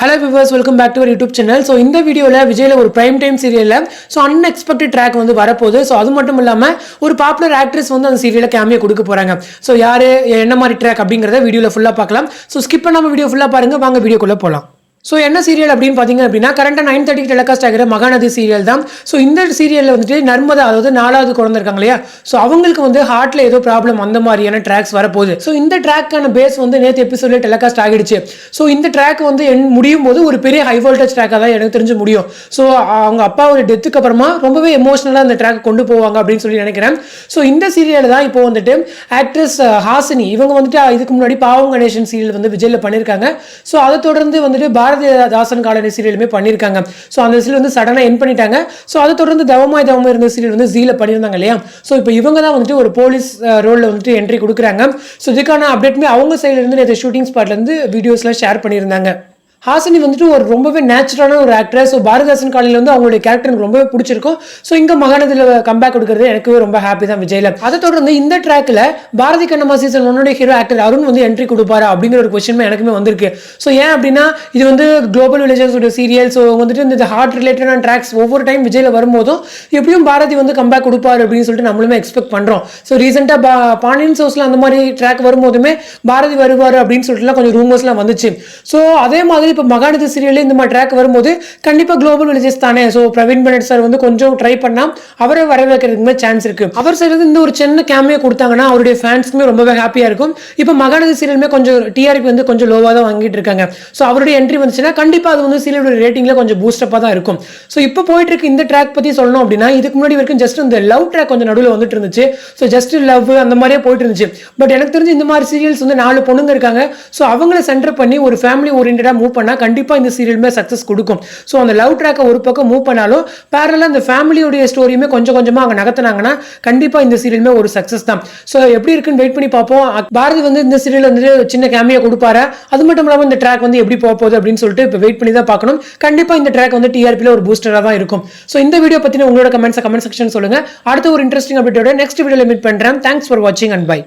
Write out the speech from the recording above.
Hello viewers, welcome back to our YouTube channel. So இந்த வீடியோல விஜய்ல ஒரு prime time serialல unexpected track வந்து வரப்போகுது. So அது மட்டும் இல்லாம ஒரு பாப்புலர் ஆக்ட்ரஸ் வந்து அந்த சீரியல்ல கேமியோ கொடுக்க போறாங்க. So யாரு என்ன மாதிரி ட்ராக் அப்படிங்கறத வீடியோல ஃபுல்லா பார்க்கலாம். So ஸ்கிப் பண்ணாம வீடியோ ஃபுல்லா பாருங்க. வாங்க வீடியோக்குள்ள போலாம். ஸோ என்ன சீரியல் அப்படின்னு பார்த்தீங்க அப்படின்னா கரண்டாக 9:30 டெலிகாஸ்ட் ஆகிற மகாநதி சீரியல் தான். ஸோ இந்த சீரியலில் வந்துட்டு நர்மதா, அதாவது 4வது குழந்தை இருக்காங்க இல்லையா, ஸோ அவங்களுக்கு வந்து ஹார்ட்டில் ஏதோ ப்ராப்ளம், அந்த மாதிரியான ட்ராக்ஸ் வரப்போகுது. ஸோ இந்த ட்ராக்கான பேஸ் வந்து நேற்று எபிசோட்ல டெலிகாஸ்ட் ஆகிடுச்சு. ஸோ இந்த ட்ராக் வந்து முடியும் போது ஒரு பெரிய ஹை வோல்டேஜ் ட்ராக்காக தான் எனக்கு தெரிஞ்சு முடியும். ஸோ அவங்க அப்பாவோட டெத்துக்கு அப்புறமா ரொம்பவே எமோஷனலாக அந்த ட்ராக் கொண்டு போவாங்க அப்படின்னு சொல்லி நினைக்கிறேன். ஸோ இந்த சீரியல் தான் இப்போ வந்துட்டு ஆக்ட்ரஸ் ஹாசினி இவங்க வந்துட்டு இதுக்கு முன்னாடி பாவம் கணேசன் சீரியல் வந்து விஜய்ல பண்ணியிருக்காங்க. ஸோ அதை தொடர்ந்து வந்துட்டு தாசன் காலனி சீரியலுமே பண்ணியிருக்காங்க. ஸோ அந்த சீரியல் வந்து சடனாக என் பண்ணிட்டாங்க. ஸோ அதை தொடர்ந்து தவமாய் இருந்த சீரியல் வந்து ஜீல பண்ணியிருந்தாங்க இல்லையா. ஸோ இப்போ இவங்க தான் வந்துட்டு ஒரு போலீஸ் ரோலில் வந்துட்டு என்ட்ரி கொடுக்குறாங்க. ஸோ இதுக்கான அப்டேட்மே அவங்க சைட்ல இருந்து நேற்று ஷூட்டிங் ஸ்பாட்ல இருந்து வீடியோஸ்லாம் ஷேர் பண்ணியிருந்தாங்க. ஹாசினி வந்துட்டு ஒரு ரொம்பவே நேச்சுரலான ஒரு ஆக்டர். ஸோ பாரதிதாசன் காலையில் வந்து அவங்களுடைய கேரக்டர் எனக்கு ரொம்பவே பிடிச்சிருக்கும். ஸோ இங்கே மகாநதியில் கம்பேக் கொடுக்குறது எனக்கு ரொம்ப ஹாப்பி தான் விஜய்ல. அதை தொடர்ந்து இந்த ட்ராக்ல Bharathi Kannamma season 1 hero actor Arun வந்து என்ட்ரி கொடுப்பாரா அப்படிங்கிற ஒரு கொஸ்டின் எனக்குமே வந்திருக்கு. ஸோ ஏன் அப்படின்னா இது வந்து குளோபல் வில்லேஜஸ் சீரியல். ஸோ வந்துட்டு இந்த ஹார்ட் ரிலேட்டடான ட்ராக்ஸ் ஒவ்வொரு டைம் விஜய்ல வரும்போதும் எப்படியும் பாரதி வந்து கம்பேக் கொடுப்பாரு அப்படின்னு சொல்லிட்டு நம்மளுமே எக்ஸ்பெக்ட் பண்றோம். ஸோ ரீசெண்டாக பாண்டியன் சோஸ்ல அந்த மாதிரி ட்ராக் வரும்போதுமே பாரதி வருவார் அப்படின்னு சொல்லிட்டுலாம் கொஞ்சம் ரூமர்ஸ்லாம் வந்துச்சு. ஸோ அதே மாதிரி இப்போ மகாநதி சீரியல்ல இந்த மாதிரி ட்ராக் வரும்போது கண்டிப்பா குளோபல் வில்லேஜஸ் தானே. ஸோ பிரவீன் பனட் சார் வந்து கொஞ்சம் ட்ரை பண்ணா அவரை வர வைக்கிறதுக்குமே சான்ஸ் இருக்கு. அவர் சைடு இந்த ஒரு சின்ன கேமியோ கொடுத்தாங்கன்னா அவருடைய ஃபேன்ஸ்க்குமே ரொம்பவே ஹாப்பியா இருக்கும். இப்போ மகாநதி சீரியலுமே கொஞ்சம் டிஆர்பி வந்து கொஞ்சம் லோவா தான் வாங்கிட்டு இருக்காங்க. ஸோ அவருடைய என்ட்ரி வந்துச்சுன்னா கண்டிப்பா அது வந்து சீரியலோட ரேட்டிங்ல கொஞ்சம் பூஸ்டப்பா தான் இருக்கும். ஸோ இப்போ போயிட்டு இருக்கு இந்த ட்ராக் பத்தி சொல்லணும் அப்படின்னா இதுக்கு முன்னாடி வரைக்கும் ஜஸ்ட் இந்த லவ் ட்ராக் கொஞ்சம் நடுவில் வந்துட்டு இருந்துச்சு. ஸோ ஜஸ்ட் லவ் அந்த மாதிரியே போயிட்டு இருந்துச்சு. பட் எனக்கு தெரிஞ்சு இந்த மாதிரி சீரியல்ஸ் வந்து 4 பொண்ணுங்க இருக்காங்க. ஸோ அவங்கள சென்டர் பண்ணி ஒரு ஃபேமிலி ஓரியன்டா மூவ் பண்ணா கண்டிப்பா இந்த சீரியலுமே சக்சஸ் கொடுக்கும். ஸோ அந்த லவ் ட்ராக்கை ஒரு பக்கம் மூவ் பண்ணாலும் பேரலாக அந்த ஃபேமிலியோடைய ஸ்டோரியுமே கொஞ்சம் கொஞ்சமாக அங்கே நகர்த்தினாங்கன்னா கண்டிப்பாக இந்த சீரியலுமே ஒரு சக்சஸ் தான். ஸோ எப்படி இருக்குன்னு வெயிட் பண்ணி பார்ப்போம். பாரதி வந்து இந்த சீரியல் வந்து சின்ன கேமியா கொடுப்பாரு. அது மட்டும் இல்லாமல் இந்த ட்ராக் வந்து எப்படி போக போகுது அப்படின்னு சொல்லிட்டு இப்போ வெயிட் பண்ணி தான் பார்க்கணும். கண்டிப்பாக இந்த ட்ராக் வந்து டிஆர்பியில் ஒரு பூஸ்டராக தான் இருக்கும். ஸோ இந்த வீடியோ பற்றின உங்களோட கமெண்ட் செக்ஷன் சொல்லுங்க. அடுத்த ஒரு இன்ட்ரெஸ்டிங் அப்டேட்டோட நெக்ஸ்ட் வீடியோவில் மீட் பண்ணுறேன். தேங்க்ஸ் ஃபார் வாட்சிங் அண்ட் பை.